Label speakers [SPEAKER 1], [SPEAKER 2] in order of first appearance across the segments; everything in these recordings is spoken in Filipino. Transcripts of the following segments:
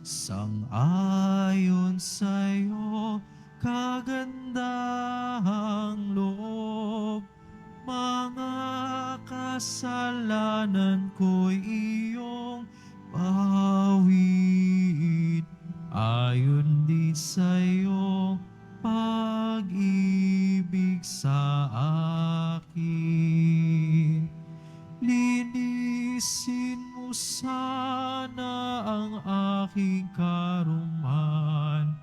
[SPEAKER 1] Sang-ayon sa'yo, kagandahang loob, mga kasalanan ko'y iyong pawid. Ayon din sa'yo, pag-ibig sa akin. Linisin mo sana ang aking karuman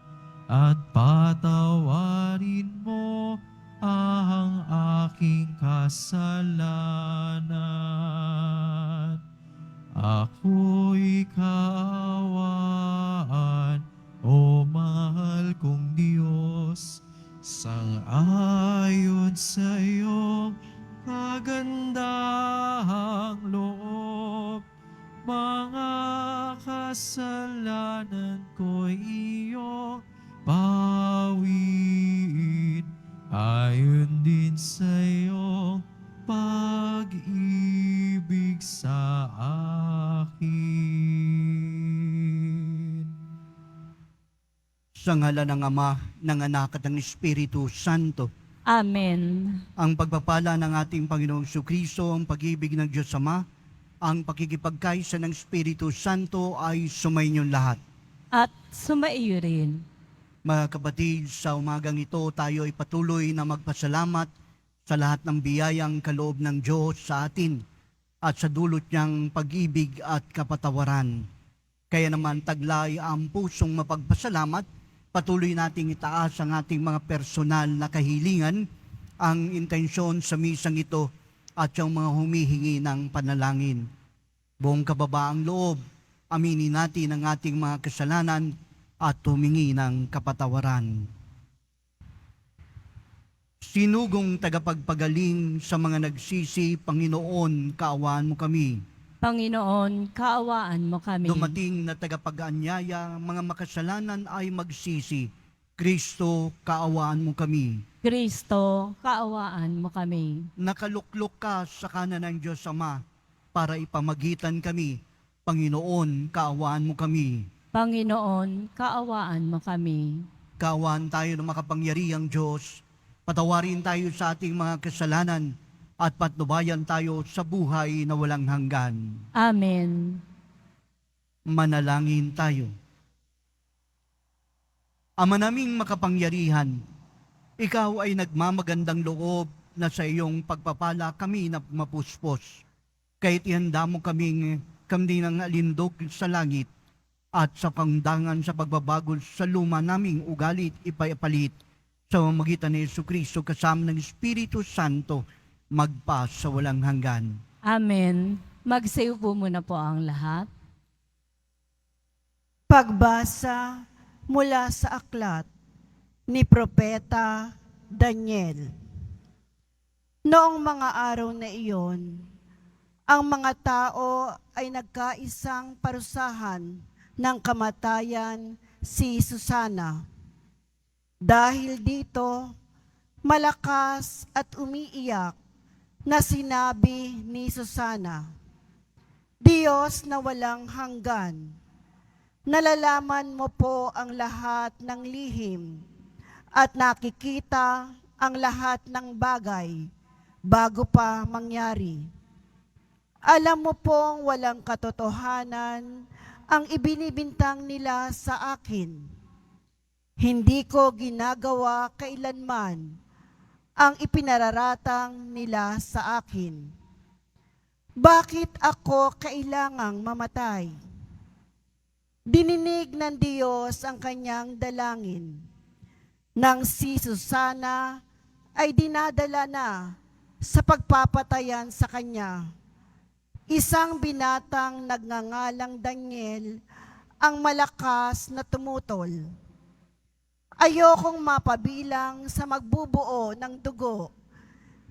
[SPEAKER 1] at patawarin mo ang aking kasalanan. Ako'y kaawaan, o mahal kong Diyos, sang-ayon sa iyong kagandahang loob, mga kasalanan ko'y iyong pawid. Ayon din sa iyong pag-ibig sa akin.
[SPEAKER 2] Sa ngalan ng Ama, ng Anak at ng Espiritu Santo.
[SPEAKER 3] Amen.
[SPEAKER 2] Ang pagpapala ng ating Panginoong Jesucristo, ang pag-ibig ng Diyos Ama, ang pakikipagkaisa ng Espiritu Santo ay sumainyo lahat.
[SPEAKER 3] At sumaiyo rin.
[SPEAKER 2] Mga kapatid, sa umagang ito tayo ay patuloy na magpasalamat sa lahat ng biyayang kaloob ng Diyos sa atin at sa dulot niyang pag-ibig at kapatawaran. Kaya naman taglay ang pusong mapagpasalamat, patuloy nating itaas ang ating mga personal na kahilingan, ang intensyon sa misang ito at yung mga humihingi ng panalangin. Buong kababaang loob, aminin natin ang ating mga kasalanan at humingi ng kapatawaran. Sinugong tagapagpagaling sa mga nagsisi, Panginoon, kaawaan mo kami.
[SPEAKER 3] Panginoon, kaawaan mo kami.
[SPEAKER 2] Dumating na tagapag-anyaya, mga makasalanan ay magsisi. Kristo, kaawaan mo kami.
[SPEAKER 3] Kristo, kaawaan mo kami.
[SPEAKER 2] Nakaluklok ka sa kanan ng Diyos Ama para ipamagitan kami. Panginoon, kaawaan mo kami.
[SPEAKER 3] Panginoon, kaawaan mo kami.
[SPEAKER 2] Kaawaan tayo ng makapangyarihang Diyos. Patawarin tayo sa ating mga kasalanan at patnubayan tayo sa buhay na walang hanggan.
[SPEAKER 3] Amen.
[SPEAKER 2] Manalangin tayo. Ama naming makapangyarihan, ikaw ay nagmamagandang loob na sa iyong pagpapala kami na mapuspos. Kahit ihanda mo kami ng alindog sa langit at sa pangdangan sa pagbabago sa luma naming ugalit ipapalit sa pamamagitan ni Jesucristo kasama ng Espiritu Santo magpa sa walang hanggan.
[SPEAKER 3] Amen. Magsayo po muna po ang lahat.
[SPEAKER 4] Pagbasa mula sa aklat ni Propeta Daniel. Noong mga araw na iyon, ang mga tao ay nagkaisang parusahan ng kamatayan si Susana. Dahil dito, malakas at umiiyak na sinabi ni Susana, Diyos na walang hanggan, nalalaman mo po ang lahat ng lihim at nakikita ang lahat ng bagay bago pa mangyari. Alam mo pong walang katotohanan ang ibinibintang nila sa akin. Hindi ko ginagawa kailanman ang ipinararatang nila sa akin. Bakit ako kailangang mamatay? Dininig ng Diyos ang kanyang dalangin. Nang si Susana ay dinadala na sa pagpapatayan sa kanya. Isang binatang nagngangalang Daniel ang malakas na tumutol. Ayokong mapabilang sa magbubuo ng dugo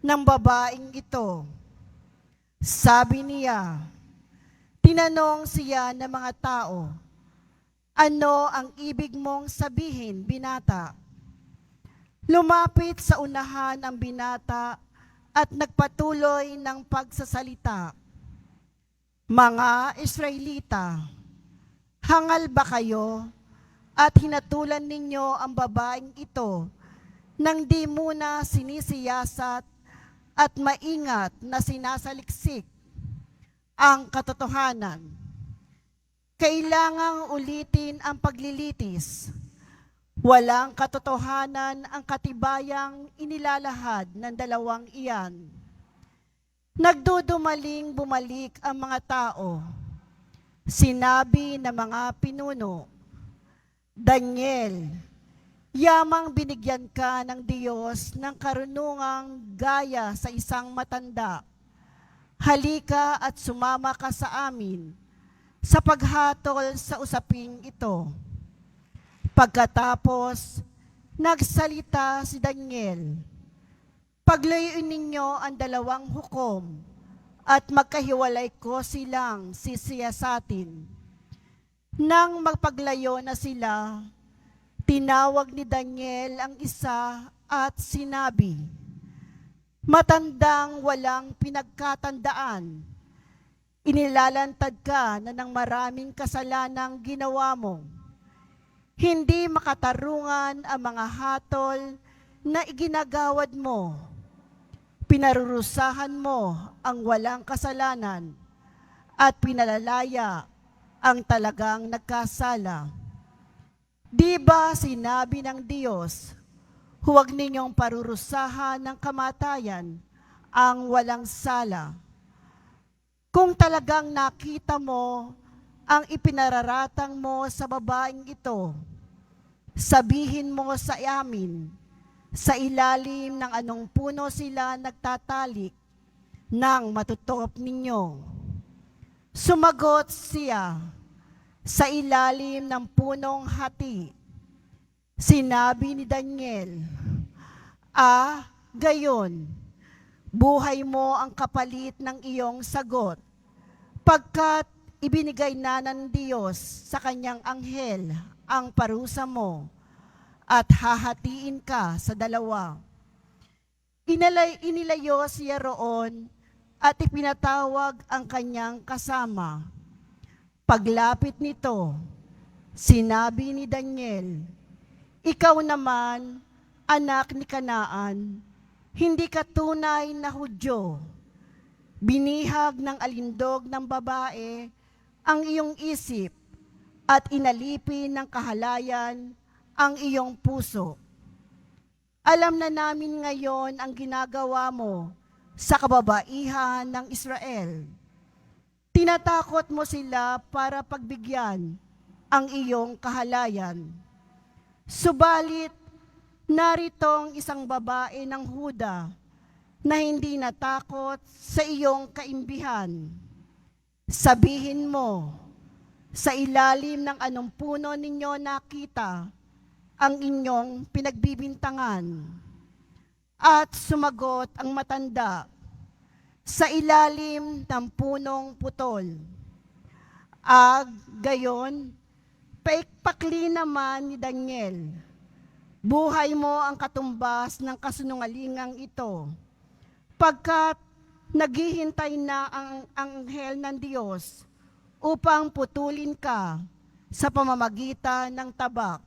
[SPEAKER 4] ng babaeng ito. Sabi niya, tinanong siya ng mga tao, ano ang ibig mong sabihin, binata? Lumapit sa unahan ang binata at nagpatuloy ng pagsasalita. Mga Israelita, Hangal ba kayo at hinatulan ninyo ang babaeng ito nang di muna sinisiyasat at maingat na sinasaliksik ang katotohanan? Kailangang ulitin ang paglilitis. Walang katotohanan ang katibayang inilalahad ng dalawang iyan. Nagdudumaling bumalik ang mga tao. Sinabi ng mga pinuno, Daniel, yamang binigyan ka ng Diyos ng karunungang gaya sa isang matanda. Halika at sumama ka sa amin sa paghatol sa usaping ito. Pagkatapos, nagsalita si Daniel, Paglayuin ninyo ang dalawang hukom at magkahiwalay ko silang sisiyasatin. Nang magpaglayo na sila, tinawag ni Daniel ang isa at sinabi, Matandang walang pinagkatandaan, inilalantad ka na ng maraming kasalanang ginawa mo. Hindi makatarungan ang mga hatol na iginagawad mo. Pinarurusahan mo ang walang kasalanan at pinalalaya ang talagang nagkasala. Di ba sinabi ng Diyos, huwag ninyong parurusahan ng kamatayan ang walang sala. Kung talagang nakita mo ang ipinararatang mo sa babaeng ito, sabihin mo sa amin, sa ilalim ng anong puno sila nagtatalik nang matutop ninyo. Sumagot siya, sa ilalim ng punong hati. Sinabi ni Daniel, gayon, buhay mo ang kapalit ng iyong sagot, pagkat ibinigay na ng Diyos sa kanyang anghel ang parusa mo, at hahatiin ka sa dalawa. Inilayo siya roon at ipinatawag ang kanyang kasama. Paglapit nito, sinabi ni Daniel, Ikaw naman, anak ni Kanaan, hindi ka tunay na Hudyo. Binihag ng alindog ng babae ang iyong isip at inalipin ng kahalayan ang iyong puso. Alam na namin ngayon ang ginagawa mo sa kababaihan ng Israel. Tinatakot mo sila para pagbigyan ang iyong kahalayan. Subalit, naritong isang babae ng Huda na hindi natakot sa iyong kaimbihan. Sabihin mo, sa ilalim ng anong puno ninyo nakita ang inyong pinagbibintangan. At sumagot ang matanda, sa ilalim ng punong putol. Gayon, paikpakli naman ni Daniel, buhay mo ang katumbas ng kasinungalingang ito, pagkat naghihintay na ang anghel ng Diyos upang putulin ka sa pamamagitan ng tabak.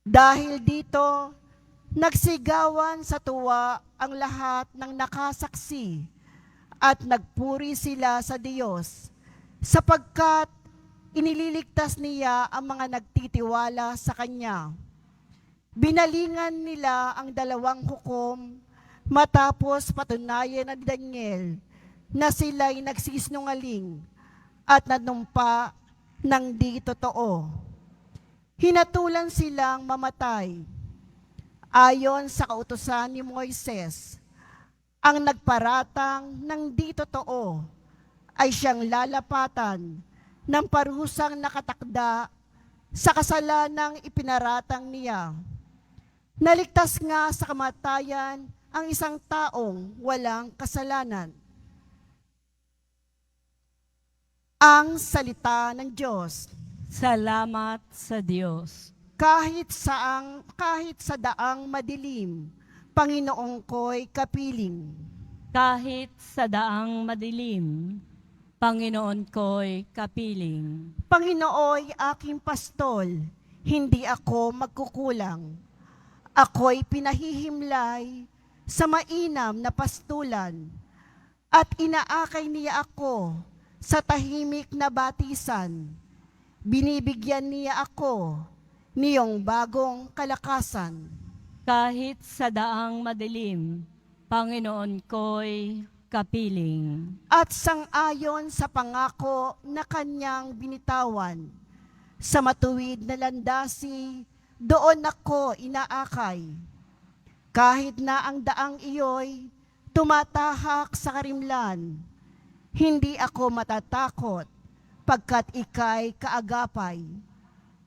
[SPEAKER 4] Dahil dito, nagsigawan sa tuwa ang lahat ng nakasaksi at nagpuri sila sa Diyos, sapagkat inililigtas niya ang mga nagtitiwala sa Kanya. Binalingan nila ang dalawang hukom matapos patunayan ni Daniel na sila'y nagsisinungaling at nanumpa ng di totoo. Hinatulan silang mamatay. Ayon sa kautusan ni Moises, ang nagparatang ng di totoo ay siyang lalapatan ng parusang nakatakda sa kasalanang ipinaratang niya. Naligtas nga sa kamatayan ang isang taong walang kasalanan. Ang salita ng Diyos.
[SPEAKER 3] Salamat sa Diyos.
[SPEAKER 4] Kahit sa daang madilim, Panginoong ko'y kapiling.
[SPEAKER 3] Kahit sa daang madilim, Panginoon ko'y kapiling.
[SPEAKER 4] Panginooy aking pastol, hindi ako magkukulang. Ako'y pinahihimlay sa mainam na pastulan, at inaakay niya ako sa tahimik na batisan. Binibigyan niya ako niyong bagong kalakasan.
[SPEAKER 3] Kahit sa daang madilim, Panginoon ko'y kapiling.
[SPEAKER 4] At sang-ayon sa pangako na kanyang binitawan, sa matuwid na landasi, doon ako inaakay. Kahit na ang daang iyo'y tumatahak sa karimlan, hindi ako matatakot pagkat ika'y kaagapay.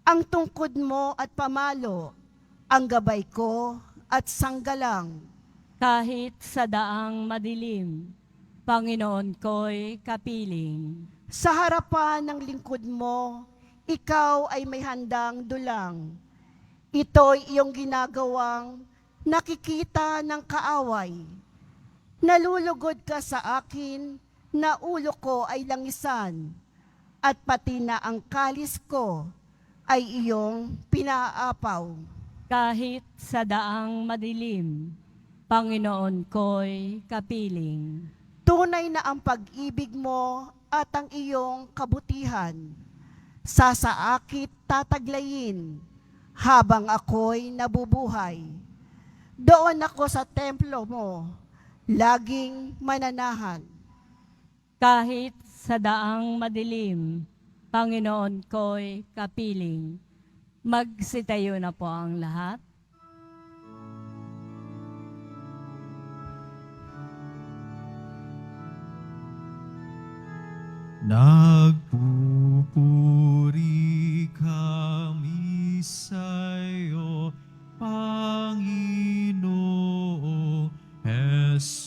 [SPEAKER 4] Ang tungkod mo at pamalo, ang gabay ko at sanggalang.
[SPEAKER 3] Kahit sa daang madilim, Panginoon ko'y kapiling.
[SPEAKER 4] Sa harapan ng lingkod mo, ikaw ay may handang dulang. Ito'y iyong ginagawang nakikita ng kaaway. Nalulugod ka sa akin na ulo ko ay langisan, at pati na ang kalis ko ay iyong pinaapaw.
[SPEAKER 3] Kahit sa daang madilim, Panginoon ko'y kapiling.
[SPEAKER 4] Tunay na ang pag-ibig mo at ang iyong kabutihan, sasaakit tataglayin habang ako'y nabubuhay. Doon ako sa templo mo, laging mananahan.
[SPEAKER 3] Kahit sa daang madilim, Panginoon ko'y kapiling. Magsitayo na po ang lahat.
[SPEAKER 1] Nagpupuri kami sa'yo, Panginoong Jesucristo.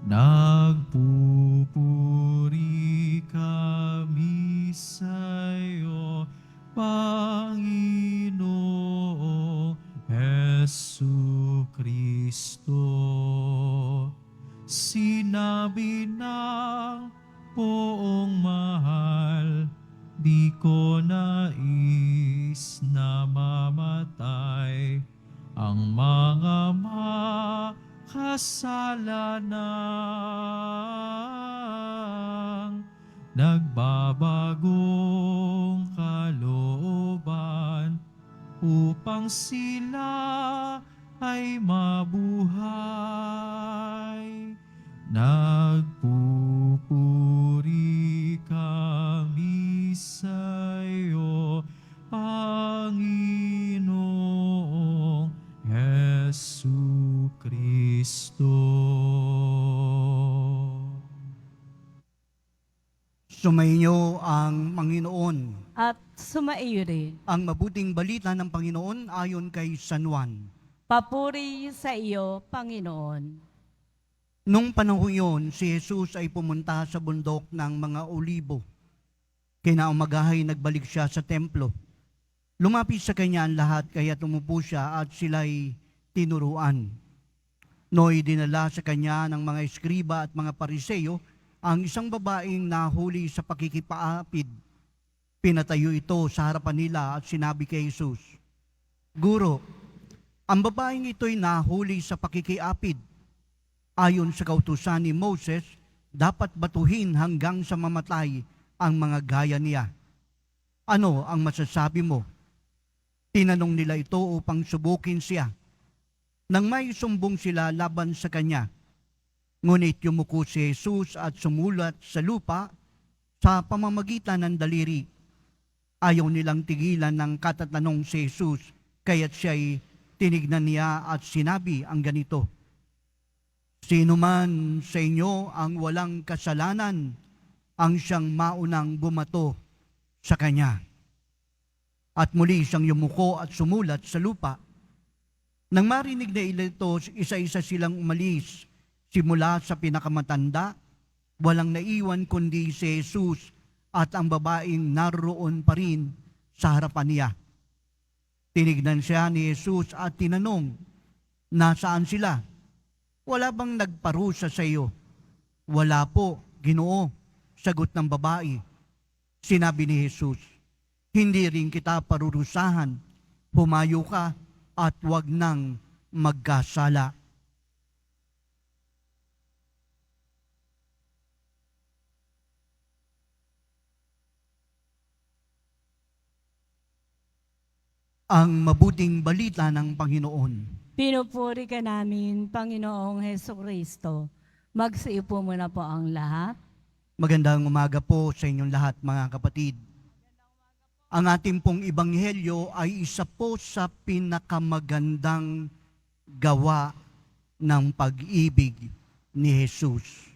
[SPEAKER 1] Nagpupuri kami sa'yo, Panginoong Jesucristo. Sinabi ng poong mahal, di ko nais na mamatay ang mga makasalanan. Nagbabagong kalooban upang sila ay mabuhay. Nagpupuri kami sa'yo, Panginoong Jesucristo.
[SPEAKER 2] Sumainyo ang Panginoon.
[SPEAKER 3] At sumaiyo rin.
[SPEAKER 2] Ang mabuting balita ng Panginoon ayon kay San Juan.
[SPEAKER 3] Papuri sa iyo, Panginoon.
[SPEAKER 2] Nung panahon yun, si Jesus ay pumunta sa bundok ng mga Olibo. Kinaumagahay nagbalik siya sa templo. Lumapit sa kanya ang lahat, kaya tumupo siya at sila'y tinuruan. Noy dinala sa kanya ng mga eskriba at mga pariseyo ang isang babaeng nahuli sa pakikipaapid. Pinatayo ito sa harapan nila at sinabi kay Jesus, Guro, ang babaeng ito'y nahuli sa pakikiapid. Ayon sa kautusan ni Moses, dapat batuhin hanggang sa mamatay ang mga gaya niya. Ano ang masasabi mo? Tinanong nila ito upang subukin siya. Nang may sumbong sila laban sa kanya, ngunit yumuko si Jesus at sumulat sa lupa sa pamamagitan ng daliri. Ayaw nilang tigilan ng katatanong si Jesus, kaya't siya'y tinignan niya at sinabi ang ganito, Sino man sa inyo ang walang kasalanan, ang siyang maunang bumato sa kanya. At muli siyang yumuko at sumulat sa lupa. Nang marinig na ito, isa-isa silang umalis, simula sa pinakamatanda, walang naiwan kundi si Jesus at ang babaeng naroon pa rin sa harapan niya. Tinignan siya ni Jesus at tinanong, Nasaan sila? wala bang nagparusa sa iyo? Wala po, Ginoo, sagot ng babae. Sinabi ni Jesus, hindi rin kita parurusahan. Humayo ka at wag nang magkasala. Ang mabuting balita ng Panginoon.
[SPEAKER 3] Pinupuri ka namin, Panginoong Heso Kristo. Magsiyo po muna po ang lahat.
[SPEAKER 2] Magandang umaga po sa inyong lahat, mga kapatid. Ang ating pong ebanghelyo ay isa po sa pinakamagandang gawa ng pag-ibig ni Jesus.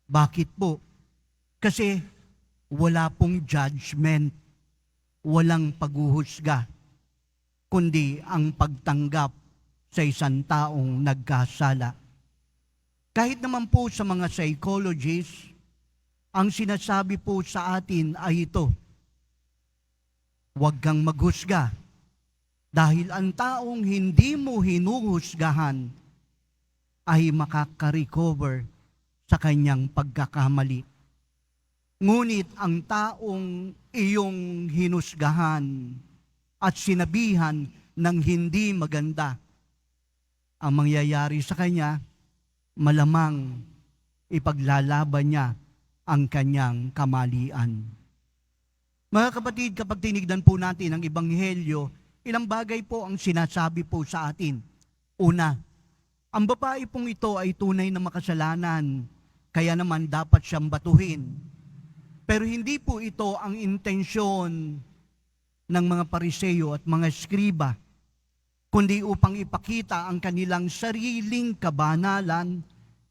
[SPEAKER 2] Bakit po? Kasi wala pong judgment, walang paghuhusga, kundi ang pagtanggap sa isang taong nagkasala. Kahit naman po sa mga psychologists, ang sinasabi po sa atin ay ito, huwag kang maghusga dahil ang taong hindi mo hinuhusgahan ay makaka-recover sa kanyang pagkakamali. Ngunit ang taong iyong hinusgahan at sinabihan ng hindi maganda, ang mangyayari sa kanya, malamang ipaglalaban niya ang kanyang kamalian. Mga kapatid, kapag tinignan po natin ang Ebanghelyo, ilang bagay po ang sinasabi po sa atin. Una, ang babae pong ito ay tunay na makasalanan, kaya naman dapat siyang batuhin. Pero hindi po ito ang intensyon ng mga Pariseo at mga Eskriba, kundi upang ipakita ang kanilang sariling kabanalan,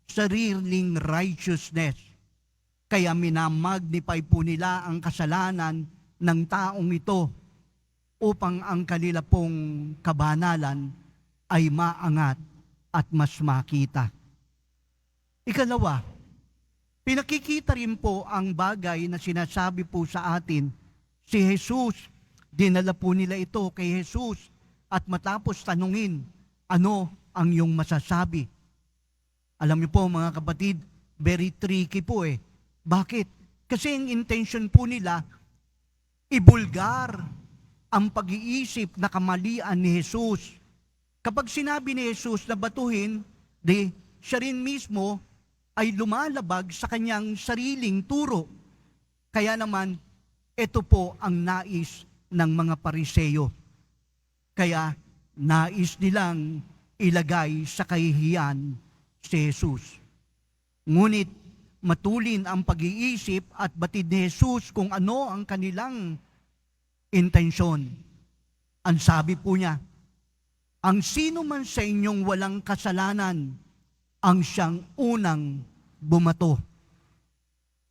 [SPEAKER 2] sariling righteousness. Kaya minamagnify po nila ang kasalanan ng taong ito upang ang kanila pong kabanalan ay maangat at mas makita. Ikalawa, pinakikita rin po ang bagay na sinasabi po sa atin, si Jesus, dinala po nila ito kay Jesus at matapos tanungin, ano ang iyong masasabi? Alam niyo po mga kapatid, very tricky po eh. Bakit? Kasi ang intention po nila, ibulgar ang pag-iisip na kamalian ni Jesus. Kapag sinabi ni Jesus na batuhin, siya rin mismo ay lumalabag sa kanyang sariling turo. Kaya naman, ito po ang nais ng mga Pariseo. Kaya nais nilang ilagay sa kahihiyan si Jesus. Ngunit matulin ang pag-iisip at batid ni Jesus kung ano ang kanilang intensyon. Ang sabi po niya, ang sino man sa inyong walang kasalanan, ang siyang unang bumato.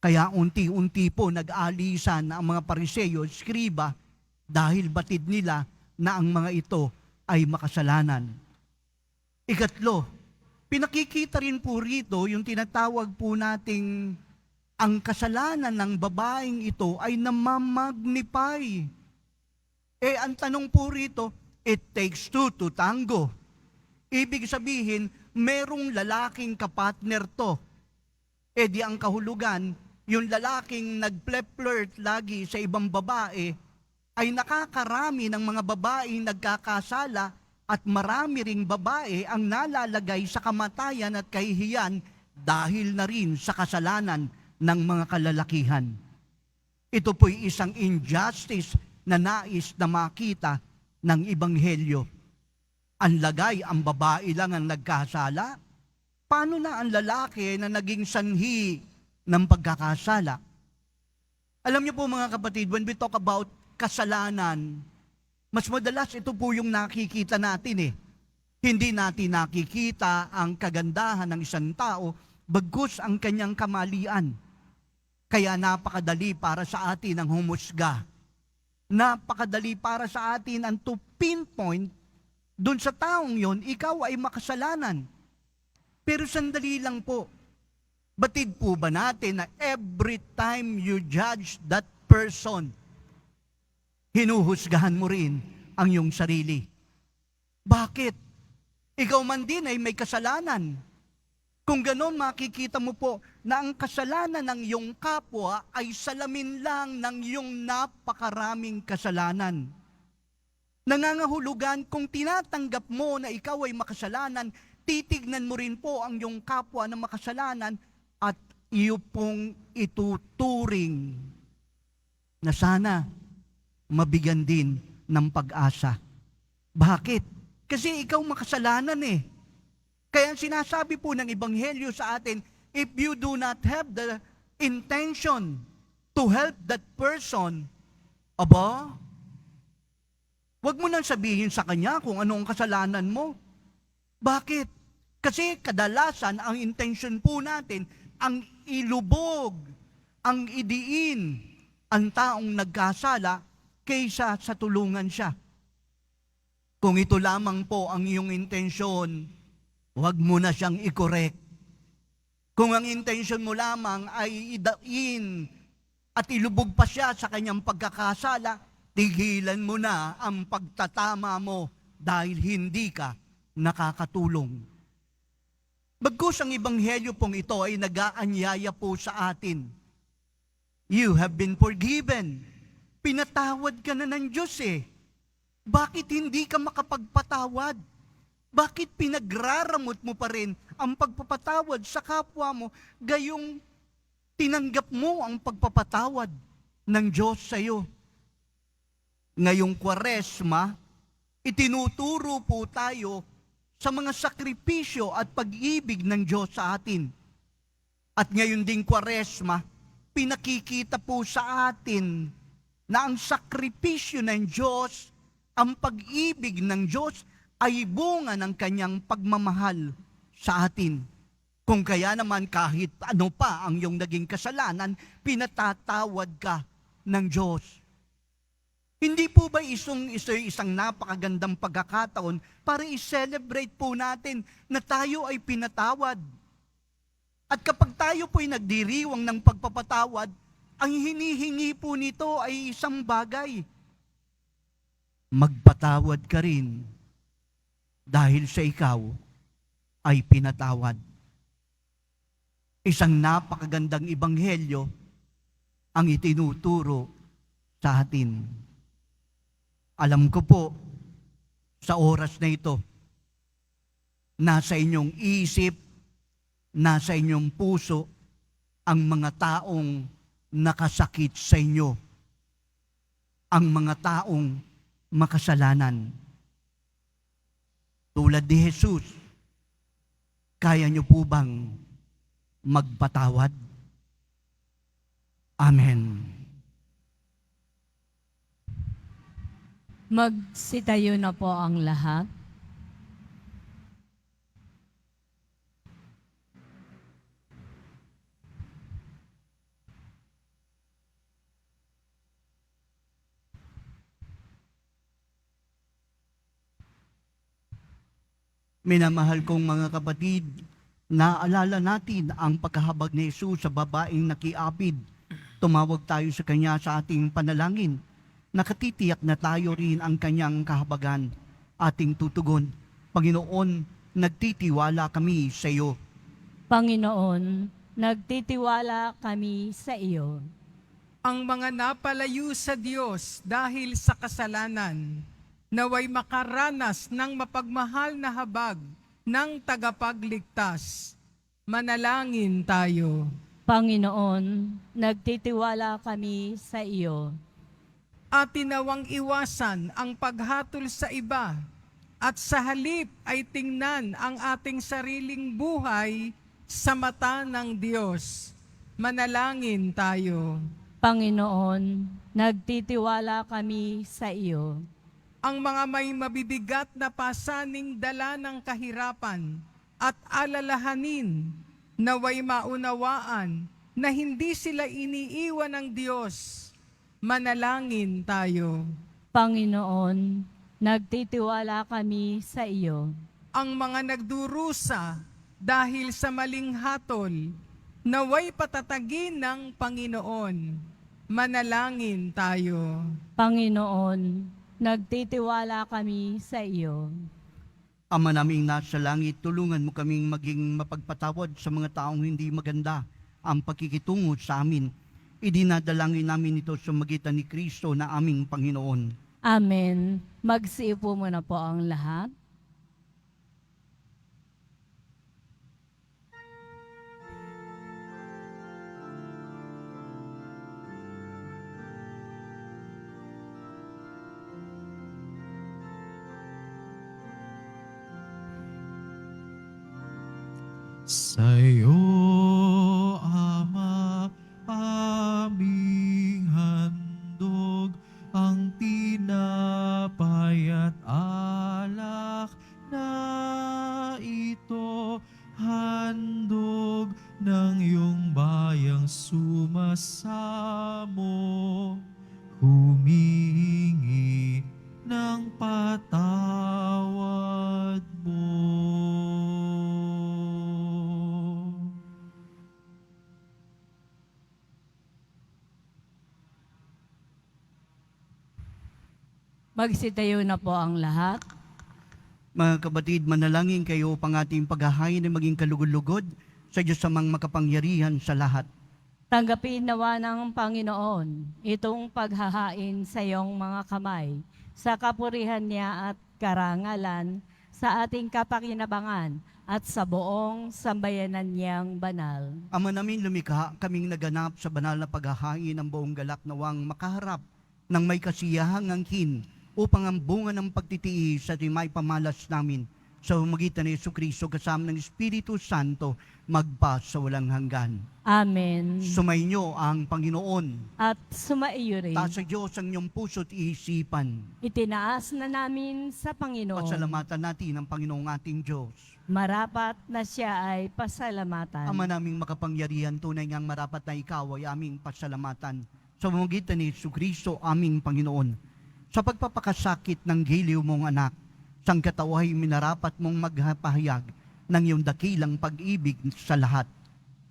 [SPEAKER 2] Kaya unti-unti po nag-alisan ang mga Pariseo at Skriba dahil batid nila na ang mga ito ay makasalanan. Ikatlo, pinakikita rin po rito yung tinatawag po nating ang kasalanan ng babaeng ito ay namamagnify. Ang tanong po rito, it takes two to tango. Ibig sabihin, merong lalaking kapartner to. Di ang kahulugan, yung lalaking nag-flirt lagi sa ibang babae, ay nakakarami ng mga babaeng nagkakasala at marami ring babae ang nalalagay sa kamatayan at kahihiyan dahil na rin sa kasalanan ng mga kalalakihan. Ito po'y isang injustice na nais na makita ng Ebanghelyo. Ang lagay, ang babae lang ang nagkasala. Paano na ang lalaki na naging sanhi ng pagkakasala? Alam niyo po mga kapatid, when we talk about kasalanan, mas madalas ito po yung nakikita natin eh. Hindi natin nakikita ang kagandahan ng isang tao, bagkus ang kanyang kamalian. Kaya napakadali para sa atin ang humusga. Napakadali para sa atin ang to pinpoint dun sa taong yon, ikaw ay makasalanan. Pero sandali lang po, batid po ba natin na every time you judge that person, hinuhusgahan mo rin ang iyong sarili? Bakit? Ikaw man din ay may kasalanan. Kung ganon, makikita mo po na ang kasalanan ng iyong kapwa ay salamin lang ng iyong napakaraming kasalanan. Nangangahulugan, kung tinatanggap mo na ikaw ay makasalanan, titignan mo rin po ang iyong kapwa na makasalanan at iyo pong ituturing na sana mabigyan din ng pag-asa. Bakit? Kasi ikaw makasalanan eh. Kaya sinasabi po ng Ebanghelyo sa atin, if you do not have the intention to help that person, wag mo nang sabihin sa kanya kung ano ang kasalanan mo. Bakit? Kasi kadalasan ang intention po natin, ang ilubog, ang idiin, ang taong nagkasala kaysa sa tulungan siya. Kung ito lamang po ang iyong intensyon, huwag mo na siyang i-correct. Kung ang intention mo lamang ay idain at ilubog pa siya sa kanyang pagkakasala, tigilan mo na ang pagtatama mo dahil hindi ka nakakatulong. Bagkus ang Ebanghelyo pong ito ay nag-aanyaya po sa atin. You have been forgiven. Pinatawad ka na ng Diyos eh. Bakit hindi ka makapagpatawad? Bakit pinagraramot mo pa rin ang pagpapatawad sa kapwa mo, gayong tinanggap mo ang pagpapatawad ng Diyos sa iyo? Ngayong Kwaresma, itinuturo po tayo sa mga sakripisyo at pag-ibig ng Diyos sa atin. At ngayon ding Kwaresma, pinakikita po sa atin na ang sakripisyo ng Diyos, ang pag-ibig ng Diyos, ay bunga ng kanyang pagmamahal sa atin. Kung kaya naman kahit ano pa ang iyong naging kasalanan, pinatatawad ka ng Diyos. Hindi po ba isang napakagandang pagkakataon para i-celebrate po natin na tayo ay pinatawad? At kapag tayo po'y nagdiriwang ng pagpapatawad, ang hinihingi po nito ay isang bagay. Magpatawad ka rin dahil sa ikaw ay pinatawad. Isang napakagandang ebanghelyo ang itinuturo sa atin. Alam ko po, sa oras na ito, nasa inyong isip, nasa inyong puso, ang mga taong nakasakit sa inyo, ang mga taong makasalanan. Tulad ni Jesus, kaya niyo po bang magpatawad? Amen.
[SPEAKER 3] Magsitayo na po ang lahat.
[SPEAKER 2] Minamahal kong mga kapatid, naalala natin ang pagkahabag ni Jesus sa babaeng nakiapid. Tumawag tayo sa Kanya sa ating panalangin. Nakatitiyak na tayo rin ang Kanyang kahabagan. Ating tutugon, Panginoon, nagtitiwala kami sa iyo.
[SPEAKER 3] Panginoon, nagtitiwala kami sa iyo.
[SPEAKER 5] Ang mga napalayo sa Diyos dahil sa kasalanan, naway makaranas ng mapagmahal na habag ng tagapagligtas. Manalangin tayo.
[SPEAKER 3] Panginoon, nagtitiwala kami sa iyo.
[SPEAKER 5] At tinawang iwasan ang paghatol sa iba, at sa halip ay tingnan ang ating sariling buhay sa mata ng Diyos. Manalangin tayo.
[SPEAKER 3] Panginoon, nagtitiwala kami sa iyo.
[SPEAKER 5] Ang mga may mabibigat na pasaning dala ng kahirapan at alalahanin, naway maunawaan na hindi sila iniiwan ng Diyos. Manalangin tayo.
[SPEAKER 3] Panginoon, nagtitiwala kami sa iyo.
[SPEAKER 5] Ang mga nagdurusa dahil sa maling hatol, naway patatagin ng Panginoon. Manalangin tayo.
[SPEAKER 3] Panginoon, nagtitiwala kami sa iyo.
[SPEAKER 2] Ama naming nasa langit, tulungan mo kaming maging mapagpatawad sa mga taong hindi maganda ang pakikitungo sa amin. Idinadalangin namin ito sa magitan ni Kristo na aming Panginoon.
[SPEAKER 3] Amen. Magsiupo muna po ang lahat.
[SPEAKER 1] Sa'yo, Ama, aming handog ang tinapay at alak na ito, handog ng iyong bayang sumasamo, humihingi ng patawad mo.
[SPEAKER 3] Magsitayo na po ang lahat.
[SPEAKER 2] Mga kapatid, manalangin kayo upang ating paghahain ay maging kalugod-lugod sa Diyos amang makapangyarihan sa lahat.
[SPEAKER 3] Tanggapin nawa ng Panginoon itong paghahain sa iyong mga kamay, sa kapurihan niya at karangalan, sa ating kapakinabangan at sa buong sambayanan niyang banal.
[SPEAKER 2] Ama namin lumikha, kaming naganap sa banal na paghahain ng buong galak nawang makaharap ng may kasiyahang angkin upang ang bunga ng pagtitiis at may pamalas namin sa magitan ni Jesucristo kasama ng Espiritu Santo magpa sa walang hanggan.
[SPEAKER 3] Amen.
[SPEAKER 2] Sumainyo ang Panginoon.
[SPEAKER 3] At sumaiyo rin.
[SPEAKER 2] Taas sa Diyos ang inyong puso't isipan.
[SPEAKER 3] Itinaas na namin sa Panginoon.
[SPEAKER 2] Pasalamatan natin ang Panginoong ating Diyos.
[SPEAKER 3] Marapat na siya ay pasalamatan.
[SPEAKER 2] Ama naming makapangyarihan, tunay ngang marapat na ikaw ay aming pasalamatan sa pamamagitan ni Jesucristo aming Panginoon. Sa pagpapakasakit ng giliw mong anak, sang kataway minarapat mong magpahayag ng iyong dakilang pag-ibig sa lahat.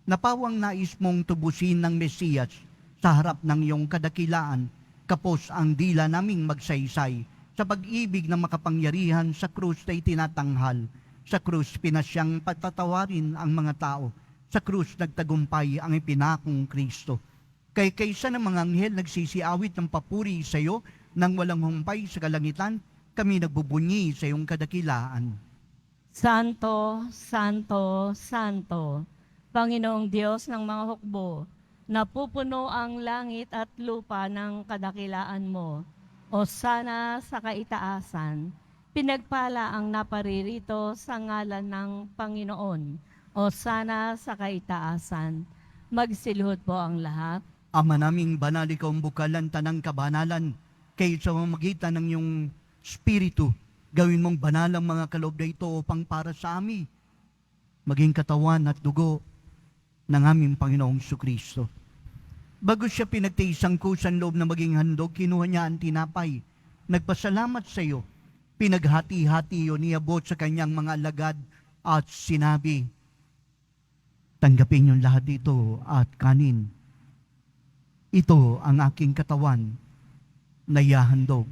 [SPEAKER 2] Napawang nais mong tubusin ng Mesiyas sa harap ng iyong kadakilaan, kapos ang dila naming magsaysay sa pag-ibig na makapangyarihan sa krus na itinatanghal. Sa krus pinasyang patatawarin ang mga tao. Sa krus nagtagumpay ang ipinakong Kristo. Kaysa ng mga anghel nagsisiawit ng papuri sa iyo nang walang humpay sa kalangitan, kami nagbubunyi sa iyong kadakilaan.
[SPEAKER 3] Santo, Santo, Santo, Panginoong Diyos ng mga hukbo, napupuno ang langit at lupa ng kadakilaan mo. O sana sa kaitaasan, pinagpala ang naparirito sa ngalan ng Panginoon. O sana sa kaitaasan, magsiluhod po ang lahat.
[SPEAKER 2] Ama naming banal, ikaw ang bukalan tanang kabanalan, kay sa mamagitan ng iyong Espiritu, gawin mong banal ang mga kaloob na ito upang para sa amin, maging katawan at dugo ng aming Panginoong Jesucristo. Bago siya pinagtiisang kusan loob na maging handog, kinuha niya ang tinapay, nagpasalamat sa iyo, pinaghati-hati yun, niabot sa kanyang mga alagad at sinabi, tanggapin yung lahat ito at kanin. Ito ang aking katawan na ihahandog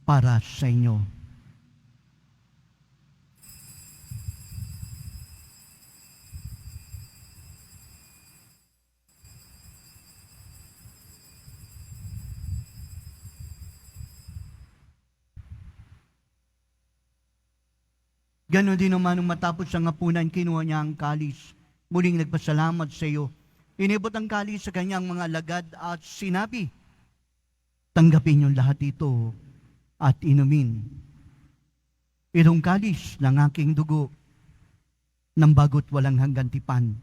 [SPEAKER 2] para sa inyo. Ganon din naman nung matapos ang hapunan, kinuha niya ang kalis. Muling nagpasalamat sa iyo. Inibot ang kalis sa kanyang mga alagad at sinabi, tanggapin niyo lahat ito at inumin. Itong kalis ng aking dugo ng bago't walang hanggang tipan.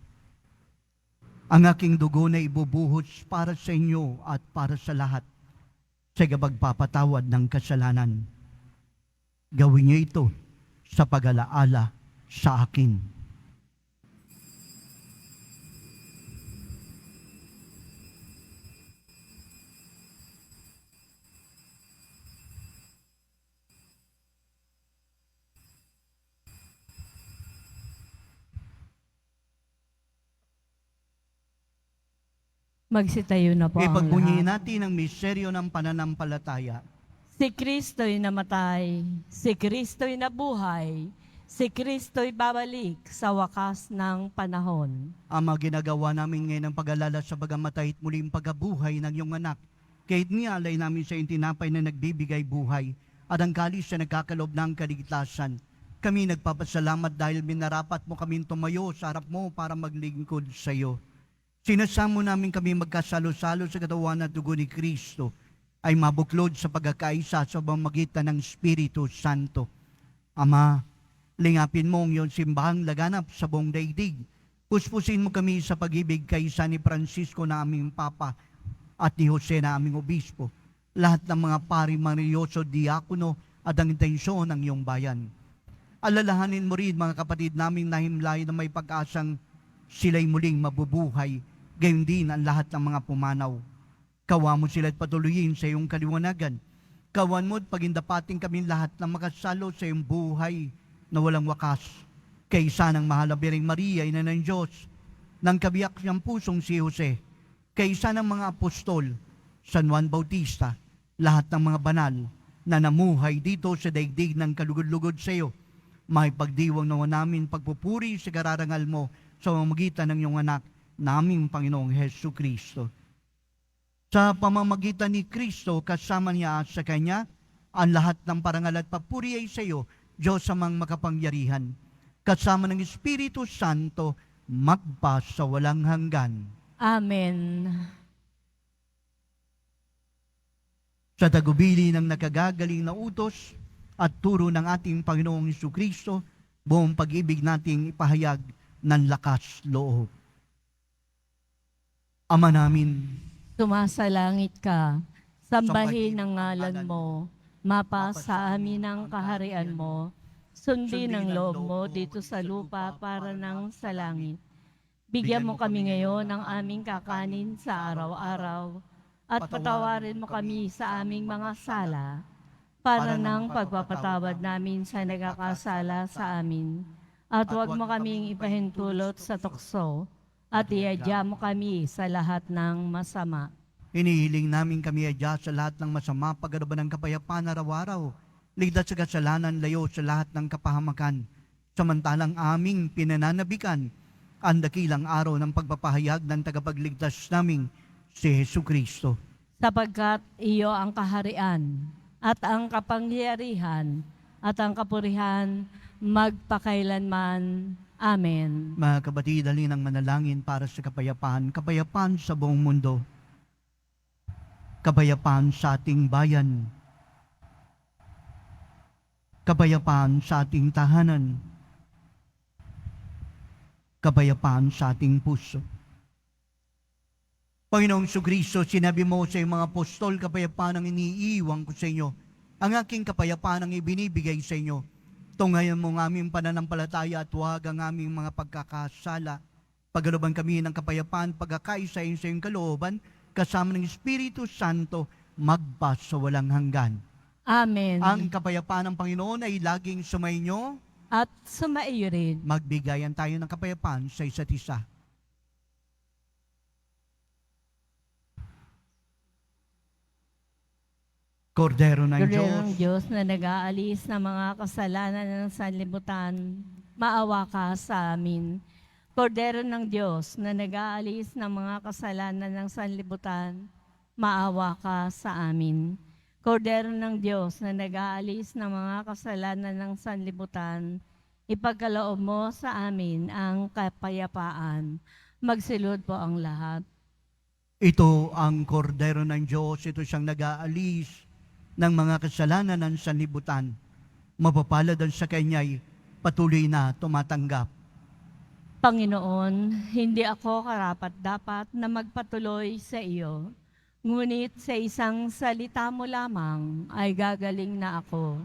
[SPEAKER 2] Ang aking dugo na ibubuhos para sa inyo at para sa lahat sa pagpapatawad ng kasalanan. Gawin niyo ito sa pag-alaala sa akin.
[SPEAKER 3] Magsitayo na po ang
[SPEAKER 2] Ipagbunyiin
[SPEAKER 3] lahat.
[SPEAKER 2] natin ang misteryo ng pananampalataya.
[SPEAKER 3] Si Kristo'y namatay, si Kristo'y nabuhay, Si Kristo'y babalik sa wakas ng panahon.
[SPEAKER 2] Ama, ginagawa namin ngayon ang pag-alala sa pagamatay at muling pagkabuhay ng iyong anak. Kahit nialay namin sa iyong tinapay na nagbibigay buhay at ang kalis na nagkakalob ng kaligtasan. Kami nagpapasalamat dahil minarapat mo kaming tumayo sa harap mo para maglingkod sa iyo. Sinasamo namin kami magkasalo-salo sa katawan at dugo ni Kristo ay mabuklod sa pagkakaisa sa pamamagitan ng Espiritu Santo. Ama, lingapin mo ang iyong simbahang laganap sa buong daigdig. Puspusin mo kami sa pag-ibig kaysa ni Francisco na aming Papa at ni Jose na aming Obispo. Lahat ng mga pari mariyoso, diakono at ang intensyon ng iyong bayan. Alalahanin mo rin mga kapatid naming nahimlay na may pag-asang sila'y muling mabubuhay, gayon din ang lahat ng mga pumanaw. Kawa mo sila at patuloyin sa iyong kaliwanagan. Kawan mo at pagindapating kami lahat na makasalo sa iyong buhay na walang wakas. Kaysa ng mahal na Birheng Maria, ina ng Diyos, ng kabiyak niyang pusong si Jose, kaysa ng mga apostol, San Juan Bautista, lahat ng mga banal na namuhay dito sa daigdig ng kalugod-lugod sa iyo, may pagdiwang nawa namin pagpupuri sa kararangal mo sa pamamagitan ng iyong anak, naming Panginoong Hesu Kristo. Sa pamamagitan ni Kristo, kasama niya at sa Kanya, ang lahat ng parangal at papuri ay sa iyo, Diyos amang makapangyarihan, kasama ng Espiritu Santo, magpa sa walang hanggan.
[SPEAKER 3] Amen.
[SPEAKER 2] Sa tagubili ng nakagagaling na utos at turo ng ating Panginoong Jesucristo, buong pag-ibig nating ipahayag ng lakas loob. Ama namin,
[SPEAKER 3] Sumasalangit ka, sambahin ang ngalan mo, mapa sa amin ang kaharian mo, sundin ang loob mo dito sa lupa para nang sa langit. Bigyan mo kami ngayon ng aming kakanin sa araw-araw, at patawarin mo kami sa aming mga sala, para nang pagpapatawad namin sa nagkakasala sa amin. At huwag mo kaming ipahintulot sa tukso, at iadya mo kami sa lahat ng masama.
[SPEAKER 2] hinihiling namin kami adya sa lahat ng masama, pagkaraban ng kapayapaan araw-araw, ligtas sa kasalanan, layo sa lahat ng kapahamakan, samantalang aming pinananabikan ang dakilang araw ng pagpapahayag ng tagapagligtas naming si Jesucristo.
[SPEAKER 3] Sapagkat iyo ang kaharian, at ang kapangyarihan, at ang kapurihan, magpakailanman. Amen.
[SPEAKER 2] Mga kapatid, halin ang manalangin para sa kapayapaan, kapayapaan sa buong mundo, kapayapaan sa ating bayan, kapayapaan sa ating tahanan, kapayapaan sa ating puso. Panginoong Jesucristo, sinabi mo sa iyong mga apostol, kapayapaan ang iniiwan ko sa inyo. Ang aking kapayapaan ang ibinibigay sa inyo. Tungayan mo ang aming pananampalataya at huwag ang aming mga pagkakasala. Pagkalooban kami ng kapayapaan, pagkakaisa sa iyong kalooban, kasama ng Espiritu Santo, magpa sa walang hanggan.
[SPEAKER 3] Amen.
[SPEAKER 2] Ang kapayapaan ng Panginoon ay laging sumainyo.
[SPEAKER 3] At sumaiyo rin.
[SPEAKER 2] Magbigayan tayo ng kapayapaan sa isa't isa. Kordero ng
[SPEAKER 3] Kordero
[SPEAKER 2] Diyos,
[SPEAKER 3] ng Diyos na nag-aalis ng mga kasalanan ng sanlibutan, maawa ka sa amin. Kordero ng Diyos na nag-aalis ng mga kasalanan ng sanlibutan, maawa ka sa amin. Kordero ng Diyos na nag-aalis ng mga kasalanan ng sanlibutan, ipagkaloob mo sa amin ang kapayapaan. Magsilod po ang lahat.
[SPEAKER 2] ito ang kordero ng Diyos, ito siyang nag-aalis ng mga kasalanan ng sanlibutan. Mapapalad ang sa kanya'y patuloy na tumatanggap.
[SPEAKER 3] Panginoon, hindi ako karapat-dapat na magpatuloy sa iyo. Ngunit sa isang salita mo lamang ay gagaling na ako.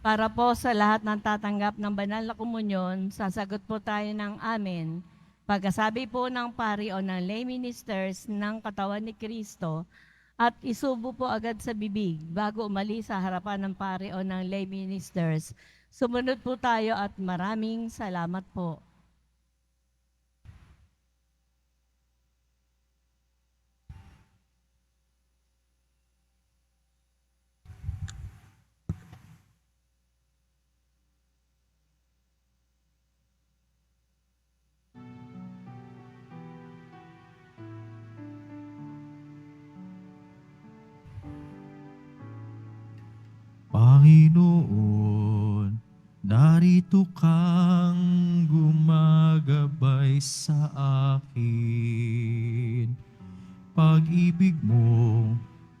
[SPEAKER 3] Para po sa lahat ng tatanggap ng banal na komunyon, sasagot po tayo ng amen. Pagkasabi po ng pari o ng lay ministers ng katawan ni Kristo, at isubo po agad sa bibig bago umalis sa harapan ng pari o ng lay ministers. Sumunod po tayo at maraming salamat po.
[SPEAKER 1] Panginoon, narito kang gumagabay sa akin. Pag-ibig mo,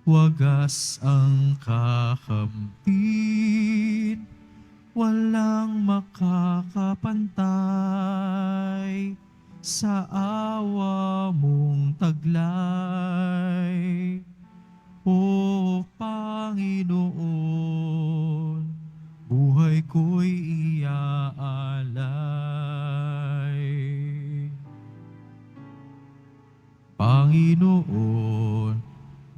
[SPEAKER 1] wagas ang kakamtin. Walang makakapantay sa awa mong taglay. O Panginoon, buhay ko'y iaalay. Panginoon,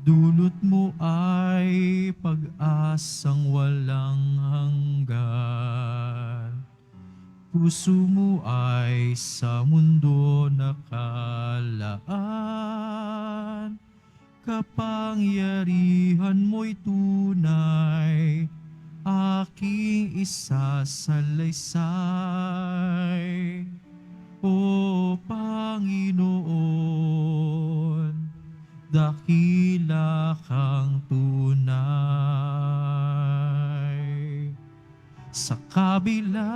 [SPEAKER 1] dulot mo ay pag-asang walang hanggan. Puso mo ay sa mundo nakalaan. Kapangyarihan mo'y tunay, aking isasalaysay. O Panginoon, dakila kang tunay. Sa kabila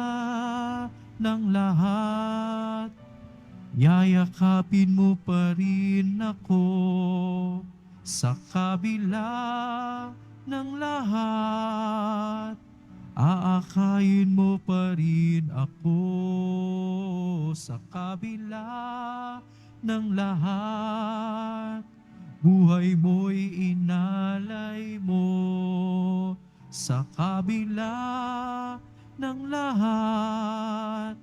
[SPEAKER 1] ng lahat, yayakapin mo pa rin ako. Sa kabila ng lahat, aakayin mo pa rin ako. Sa kabila ng lahat, buhay mo'y inalay mo. Sa kabila ng lahat,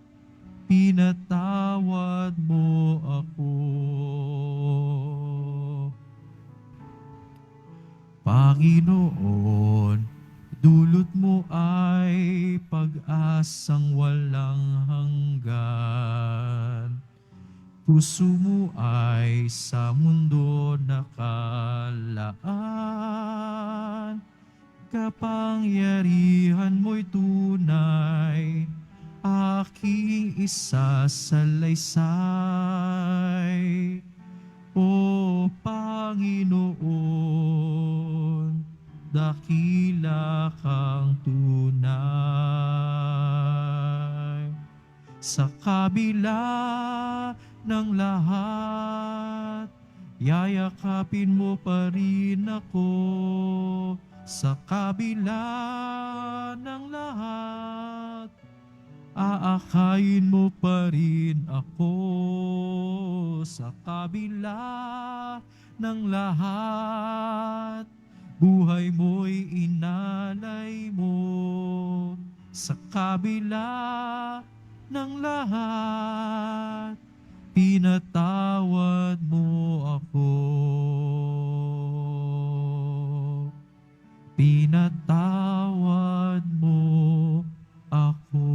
[SPEAKER 1] pinatawad mo ako. Panginoon, dulot mo ay pag-asang walang hanggan. Puso mo ay sa mundo nakalaan. Kapangyarihan mo'y tunay, aking isasalaysay. O Panginoon, dakila kang tunay. Sa kabila ng lahat, yayakapin mo pa rin ako. Sa kabila ng lahat, aakayin mo pa rin ako. Sa kabila ng lahat, buhay mo'y inalay mo. Sa kabila ng lahat, pinatawad mo ako. Pinatawad mo ako.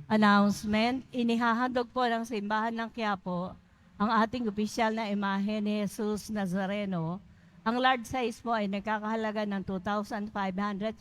[SPEAKER 3] Announcement, inihahandog po ng Simbahan ng Quiapo ang ating opisyal na imahe ni Jesus Nazareno. Ang large size po ay nagkakahalaga ng 2,500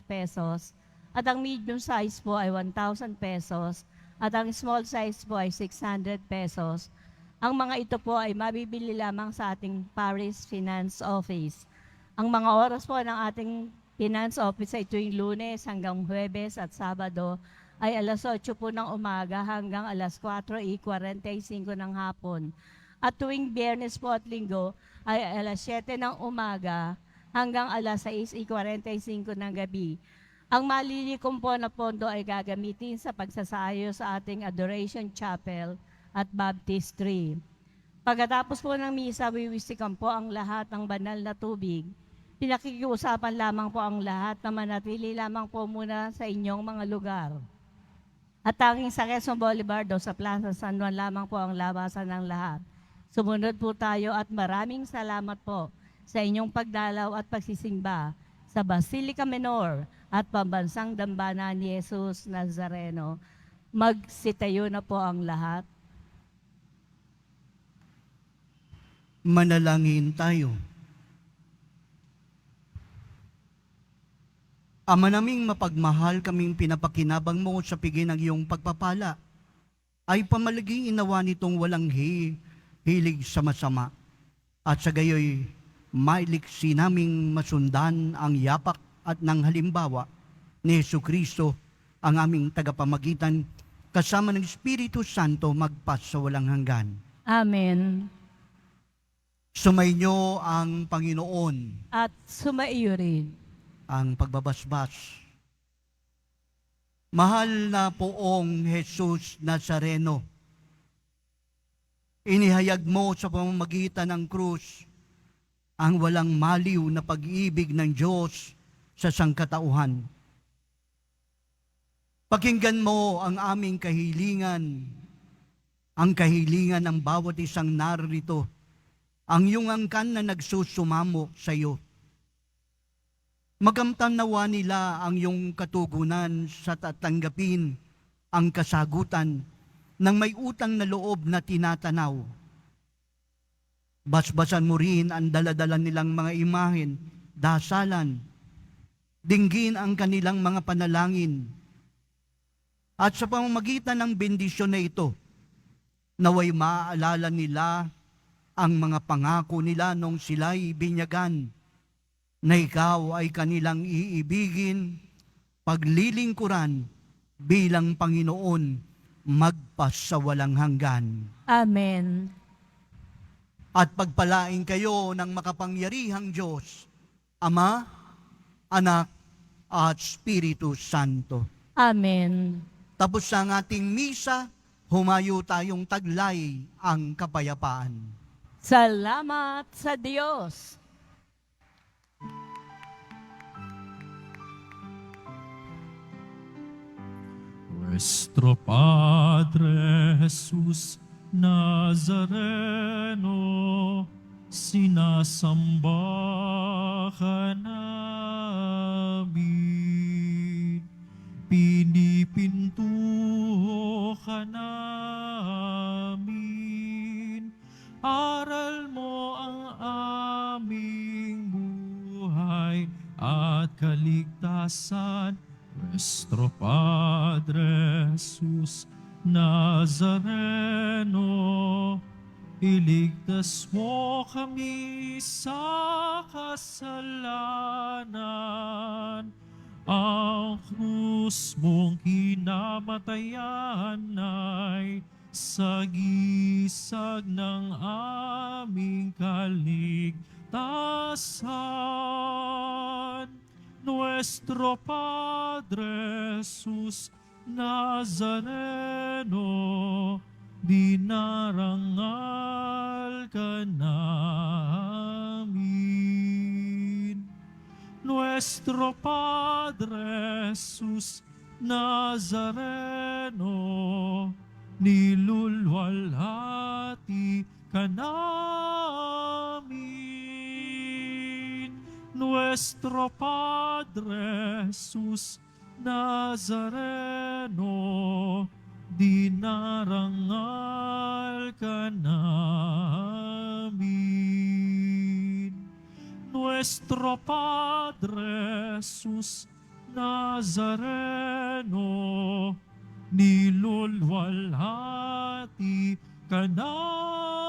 [SPEAKER 3] pesos at ang medium size po ay 1,000 pesos at ang small size po ay 600 pesos. Ang mga ito po ay mabibili lamang sa ating Parish Finance Office. Ang mga oras po ng ating Finance Office ay tuwing Lunes hanggang Huwebes at Sabado ay alas 8 po ng umaga hanggang alas 4:45 ng hapon. At tuwing Biyernes po at Linggo ay alas 7 ng umaga hanggang alas 6:45 ng gabi. Ang malilikom po na pondo ay gagamitin sa pagsasayo sa ating Adoration Chapel at Baptistry. Pagkatapos po ng misa, wiwisikan po ang lahat ng banal na tubig. Pinakikiusapan lamang po ang lahat na manatili lamang po muna sa inyong mga lugar. At tanging sa Quezon Boulevard o sa Plaza San Juan lamang po ang labasan ng lahat. Sumunod po tayo at maraming salamat po sa inyong pagdalaw at pagsisimba sa Basilica Menor at Pambansang Dambana ni Jesus Nazareno. Magsitayo na po ang lahat.
[SPEAKER 2] Manalangin tayo. Ama naming mapagmahal, kaming pinapakinabang mo sa piging ng iyong pagpapala, ay pamalaging inawa nitong walang hilig sa masama, at sa gayoy mailiksi naming masundan ang yapak at ng halimbawa ni Jesucristo, ang aming tagapamagitan, kasama ng Espiritu Santo magpas sa walang hanggan.
[SPEAKER 3] Amen.
[SPEAKER 2] Sumainyo ang Panginoon.
[SPEAKER 3] At sumaiyo rin.
[SPEAKER 2] Ang pagbabasbas. Mahal na poong Jesus Nazareno, inihayag mo sa pamamagitan ng krus ang walang maliw na pag-ibig ng Diyos sa sangkatauhan. Pakinggan mo ang aming kahilingan, ang kahilingan ng bawat isang narito, ang iyong angkan na nagsusumamo sa iyo. Makamtan nawa nila ang iyong katugunan sa tatanggapin ang kasagutan ng may utang na loob na tinatanaw. Basbasan mo rin ang daladala nilang mga imahen, dasalan, dinggin ang kanilang mga panalangin. At sa pamamagitan ng bendisyon na ito, naway maaalala nila ang mga pangako nila nung sila'y binyagan, na ikaw ay kanilang iibigin, paglilingkuran bilang Panginoon magpas sa walang hanggan.
[SPEAKER 3] Amen.
[SPEAKER 2] At pagpalain kayo ng makapangyarihang Diyos, Ama, Anak, at Espiritu Santo.
[SPEAKER 3] Amen.
[SPEAKER 2] Tapos ang ating misa, humayo tayong taglay ang kapayapaan.
[SPEAKER 3] Salamat sa Diyos.
[SPEAKER 1] Nuestro Padre Jesús Nazareno, sinasamba ka namin, pinipinto ka namin, aral mo ang aming buhay at kaligtasan. Nuestro Padre Jesús Nazareno, iligtas mo kami sa kasalanan. Ang krus mong kinamatayan ay sagisag ng aming kaligtasan. Nuestro Padre Jesús Nazareno, dinarangal ka namin. Nuestro Padre Jesús Nazareno, nilulwalhati ka namin. Nuestro Padre Jesús Nazareno, dinarangal ka namin. Nuestro Padre Jesús Nazareno, nilulwalhati ka namin.